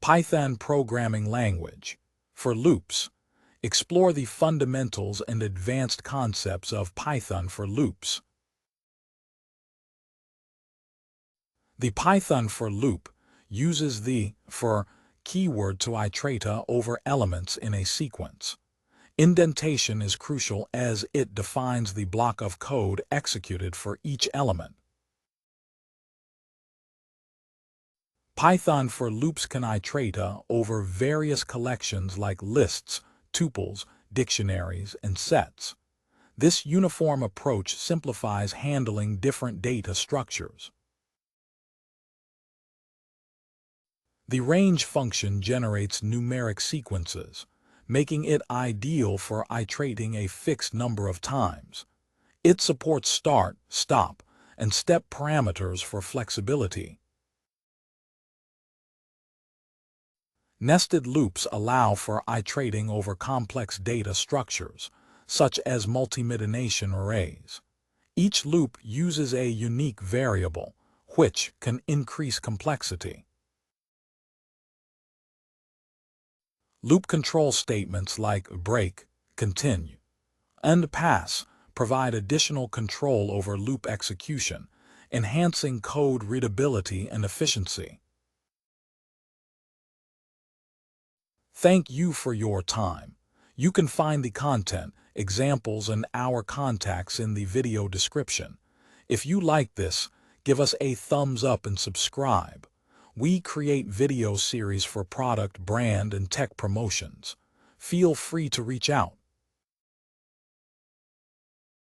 Python programming language. For loops, explore the fundamentals and advanced concepts of Python for loops. The Python for loop uses the for keyword to iterate over elements in a sequence. Indentation is crucial as it defines the block of code executed for each element. Python for loops can iterate over various collections like lists, tuples, dictionaries, and sets. This uniform approach simplifies handling different data structures. The range function generates numeric sequences, making it ideal for iterating a fixed number of times. It supports start, stop, and step parameters for flexibility. Nested loops allow for iterating over complex data structures, such as multi-indentation arrays. Each loop uses a unique variable, which can increase complexity. Loop control statements like break, continue, and pass provide additional control over loop execution, enhancing code readability and efficiency. Thank you for your time. You can find the content, examples, and our contacts in the video description. If you like this, give us a thumbs up and subscribe. We create video series for product, brand, and tech promotions. Feel free to reach out.